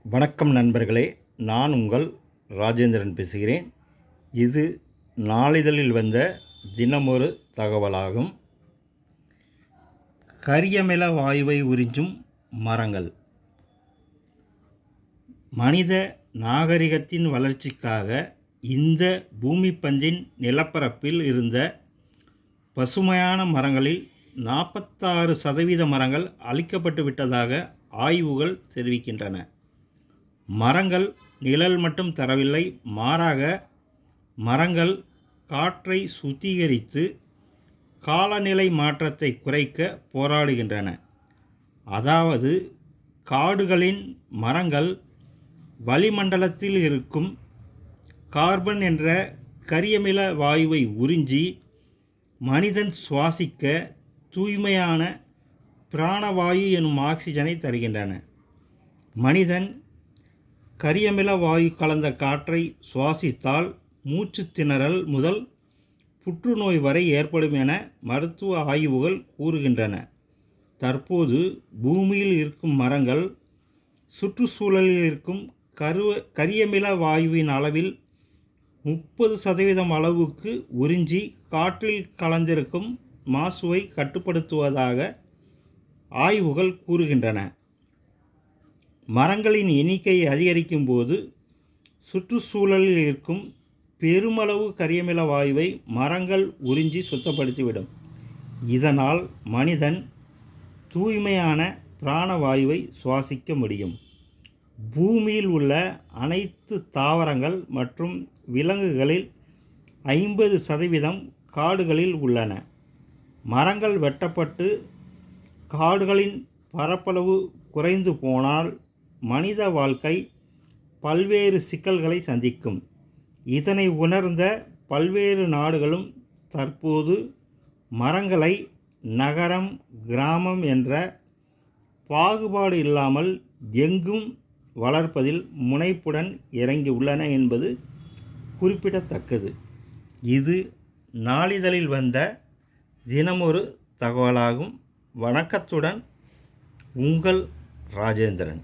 வணக்கம் நண்பர்களே, நான் உங்கள் ராஜேந்திரன் பேசுகிறேன். இது நாளிதழில் வந்த தினமொரு தகவலாகும். கரியமில வாயுவை உறிஞ்சும் மரங்கள். மனித நாகரிகத்தின் வளர்ச்சிக்காக இந்த பூமி பந்தின் நிலப்பரப்பில் இருந்த பசுமையான மரங்களில் 46% மரங்கள் அழிக்கப்பட்டு விட்டதாக ஆய்வுகள் தெரிவிக்கின்றன. மரங்கள் நிழல் மட்டும் தரவில்லை, மாறாக மரங்கள் காற்றை சுத்திகரித்து காலநிலை மாற்றத்தை குறைக்க போராடுகின்றன. அதாவது காடுகளின் மரங்கள் வளிமண்டலத்தில் இருக்கும் கார்பன் என்ற கரியமில வாயுவை உறிஞ்சி மனிதன் சுவாசிக்க தூய்மையான பிராணவாயு எனும் ஆக்சிஜனை தருகின்றன. மனிதன் கரியமில வாயு கலந்த காற்றை சுவாசித்தால் மூச்சு திணறல் முதல் புற்றுநோய் வரை ஏற்படும் என மருத்துவ ஆய்வுகள் கூறுகின்றன. தற்போது பூமியில் இருக்கும் மரங்கள் சுற்றுச்சூழலில் இருக்கும் கரியமில வாயுவின் அளவில் 30% அளவுக்கு உறிஞ்சி காற்றில் கலந்திருக்கும் மாசுவை கட்டுப்படுத்துவதாக ஆய்வுகள் கூறுகின்றன. மரங்களின் எண்ணிக்கை அதிகரிக்கும் போது சுற்றுச்சூழலில் இருக்கும் பெருமளவு கரியமில வாயுவை மரங்கள் உறிஞ்சி சுத்தப்படுத்திவிடும். இதனால் மனிதன் தூய்மையான பிராணவாயுவை சுவாசிக்க முடியும். பூமியில் உள்ள அனைத்து தாவரங்கள் மற்றும் விலங்குகளில் 50% காடுகளில் உள்ளன. மரங்கள் வெட்டப்பட்டு காடுகளின் பரப்பளவு குறைந்து போனால் மனித வாழ்க்கை பல்வேறு சிக்கல்களை சந்திக்கும். இதனை உணர்ந்த பல்வேறு நாடுகளும் தற்போது மரங்களை நகரம், கிராமம் என்ற பாகுபாடு இல்லாமல் எங்கும் வளர்ப்பதில் முனைப்புடன் இறங்கியுள்ளன என்பது குறிப்பிடத்தக்கது. இது நாளிதழில் வந்த தினமொரு தகவலாகும். வணக்கத்துடன் உங்கள் ராஜேந்திரன்.